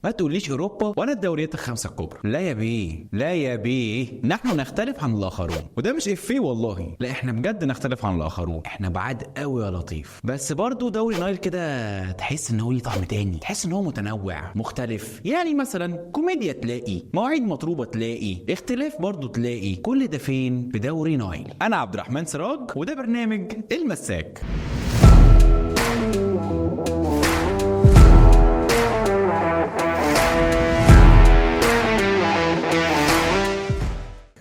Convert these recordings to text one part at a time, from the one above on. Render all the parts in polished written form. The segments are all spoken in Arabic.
ما تقوليش اوروبا ولا الدوريات الخمسه الكبرى. لا يا بيه، لا يا بيه، نحن نختلف عن الاخرون. وده مش افيه والله، لا احنا بجد نختلف عن الاخرون. احنا بعاد قوي يا لطيف. بس برضو دوري نايل كده تحس ان هو ليه طعم تاني، تحس ان هو متنوع مختلف. يعني مثلا كوميديا تلاقي، مواعيد مطلوبه تلاقي، اختلاف برضو تلاقي. كل ده فين؟ في دوري نايل. انا عبد الرحمن سراج وده برنامج المساك.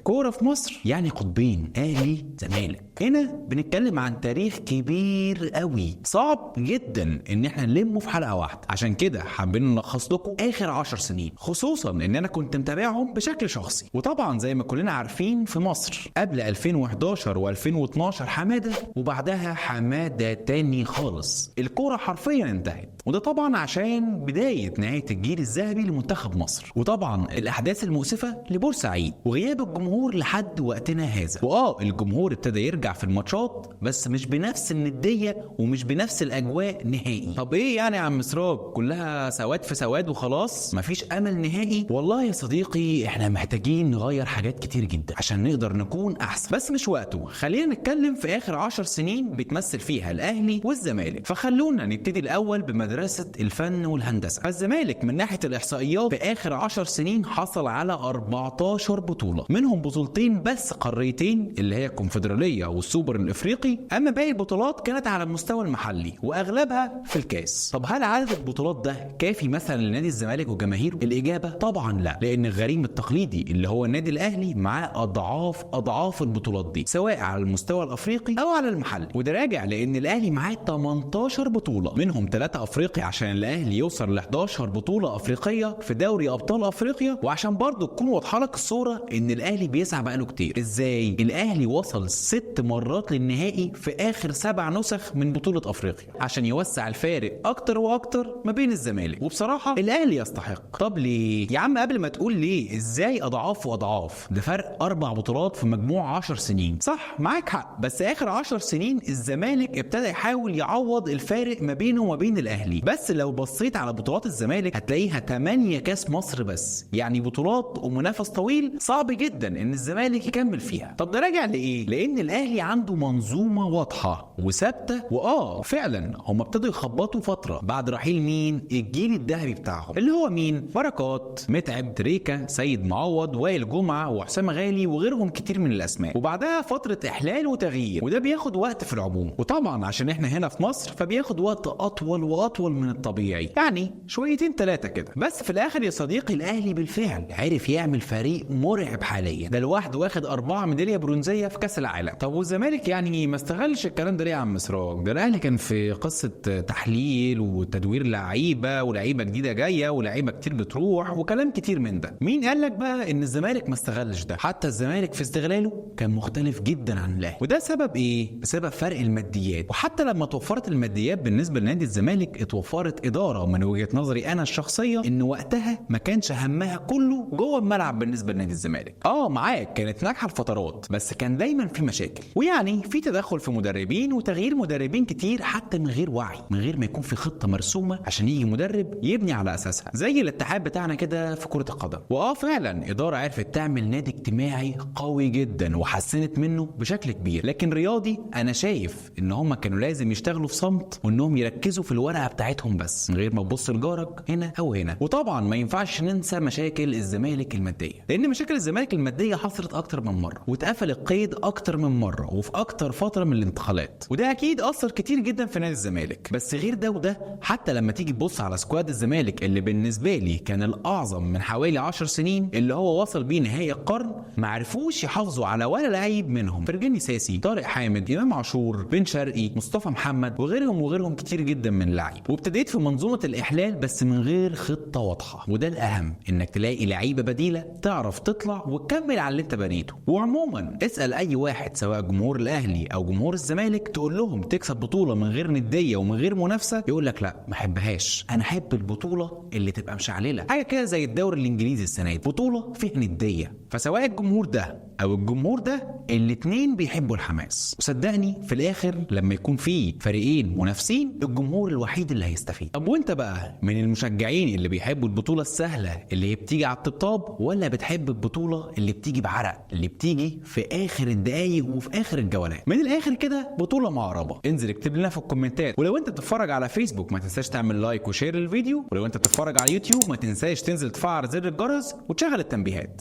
كورة في مصر يعني قطبين، اهلي زمالك. هنا بنتكلم عن تاريخ كبير قوي، صعب جدا ان احنا نلمه في حلقة واحدة. عشان كده حابين نلخص لكم اخر 10 سنين، خصوصا ان انا كنت متابعهم بشكل شخصي. وطبعا زي ما كلنا عارفين في مصر قبل 2011 و2012 حمادة، وبعدها حمادة تاني خالص. الكورة حرفيا انتهت، وده طبعا عشان بداية نهاية الجيل الذهبي لمنتخب مصر، وطبعا الاحداث المؤسفة لبورسعيد، وغياب الجمهور لحد وقتنا هذا. الجمهور ابتدى يرجع في الماتشات، بس مش بنفس الندية ومش بنفس الاجواء نهائي. طب ايه يعني يا عم سراج، كلها سواد في سواد وخلاص مفيش امل نهائي؟ والله يا صديقي احنا محتاجين نغير حاجات كتير جدا عشان نقدر نكون احسن، بس مش وقته. خلينا نتكلم في اخر 10 سنين بتمثل فيها الاهلي والزمالك. فخلونا نبتدي الاول بمدرسة الفن والهندسة. فالزمالك من ناحية الاحصائيات في اخر 10 سنين حصل على 14 بطولة، منهم بطولتين بس قاريتين اللي هي الكونفدرالية والسوبر الافريقي. اما باقي البطولات كانت على المستوى المحلي واغلبها في الكاس. طب هل عدد البطولات ده كافي مثلا لنادي الزمالك وجماهيره؟ الاجابة طبعا لا، لان الغريم التقليدي اللي هو النادي الاهلي معاه اضعاف البطولات دي، سواء على المستوى الافريقي او على المحلي. وده راجع لان الاهلي معاه 18 بطولة، منهم 3 افريقي عشان الاهلي يوصل ل 11 بطولة افريقية في دوري ابطال افريقيا. وعشان برضو تكون واضحة لك الصورة ان الاهلي بيسعى بقاله كتير. ازاي؟ الاهلي وصل 6 مرات للنهائي في اخر 7 نسخ من بطولة افريقيا عشان يوسع الفارق اكتر واكتر ما بين الزمالك. وبصراحة الاهلي يستحق. طب ليه يا عم؟ قبل ما تقول ليه، ازاي اضعاف واضعاف؟ ده فرق 4 بطولات في مجموع 10 سنين. صح معاك حق، بس اخر 10 سنين الزمالك ابتدى يحاول يعوض الفارق ما بينه وما بين الاهلي. بس لو بصيت على بطولات الزمالك هتلاقيها 8 كاس مصر بس، يعني بطولات ومنافس طويل صعب جدا ان الزمالك يكمل فيها. طب ده راجع لايه؟ لان الاهلي عنده منظومه واضحه وثابته. فعلا هم ابتدوا يخبطوا فتره بعد رحيل مين؟ الجيل الذهبي بتاعهم، اللي هو مين؟ بركات، متعب، تريكا، سيد معوض، وائل جمعه، وحسام غالي، وغيرهم كتير من الاسماء. وبعدها فتره احلال وتغيير، وده بياخد وقت في العموم. وطبعا عشان احنا هنا في مصر فبياخد وقت اطول واطول من الطبيعي، يعني شويتين 3 كده. بس في الاخر يا صديقي الاهلي بالفعل عرف يعمل فريق مرعب حاليا، ده لوحده واخد 4 ميداليه برونزيه في كاس العالم. طب والزمالك يعني ما استغلش الكلام ده ليه يا عم سراج؟ ده الاهلي كان في قصه تحليل وتدوير لعيبه، ولعيبه جديده جايه، ولعيبه كتير بتروح، وكلام كتير من ده. مين قال لك بقى ان الزمالك ما استغلش ده؟ حتى الزمالك في استغلاله كان مختلف جدا عن الاهلي. وده سبب ايه؟ بسبب فرق الماديات. وحتى لما توفرت الماديات بالنسبه لنادي الزمالك اتوفرت اداره من وجهه نظري انا الشخصيه ان وقتها ما كانش همها كله جوه الملعب بالنسبه لنادي الزمالك. معاك كانت ناجحه الفترات، بس كان دايما في مشاكل، ويعني في تدخل في مدربين وتغيير مدربين كتير حتى من غير وعي، من غير ما يكون في خطه مرسومه عشان يجي مدرب يبني على اساسها، زي الاتحاد بتاعنا كده في كره القدم. فعلا اداره عرفت تعمل نادي اجتماعي قوي جدا وحسنت منه بشكل كبير. لكن رياضي انا شايف ان هم كانوا لازم يشتغلوا في صمت، وانهم يركزوا في الورقه بتاعتهم بس، من غير ما تبص لجارك هنا او هنا. وطبعا ما ينفعش ننسى مشاكل الزمالك الماديه، لان مشاكل الزمالك الماديه حصلت اكتر من مره، واتقفل القيد اكتر من مره، وفي اكتر فتره من الانتقالات، وده اكيد اثر كتير جدا في نادي الزمالك. بس غير ده وده، حتى لما تيجي تبص على سكواد الزمالك اللي بالنسبه لي كان الاعظم من حوالي 10 سنين، اللي هو وصل بيه نهائي القرن، ما عرفوش يحافظوا على ولا لعيب منهم. فرجاني ساسي، طارق حامد، امام عاشور، بن شرقي، مصطفى محمد، وغيرهم كتير جدا من اللعيبه. وابتديت في منظومه الاحلال بس من غير خطه واضحه، وده الاهم، انك تلاقي لعيبه بديله تعرف تطلع وتكمل على اللي انت بنيته. وعموما اسال اي واحد سواء جمهور الاهلي او جمهور الزمالك، تقول لهم تكسب بطوله من غير نديه ومن غير منافسه، يقول لك لا ما احبهاش، انا احب البطوله اللي تبقى مشعلله، حاجه كده زي الدوري الانجليزي السنه دي، بطوله فيها نديه. فسواء الجمهور ده او الجمهور ده، الاتنين بيحبوا الحماس. وصدقني في الاخر لما يكون في فريقين منافسين، الجمهور الوحيد اللي هيستفيد. طب وانت بقى من المشجعين اللي بيحبوا البطوله السهله اللي هي بتيجي على الطبطاب، ولا بتحب البطوله اللي بتيجي بعرق، اللي بتيجي في اخر الدقايق وفي اخر الجولات؟ من الاخر كده بطوله معربه. انزل اكتب لنا في الكومنتات. ولو انت بتتفرج على فيسبوك ما تنساش تعمل لايك وشير الفيديو، ولو انت بتتفرج على يوتيوب ما تنساش تنزل تفعل زر الجرس وتشغل التنبيهات.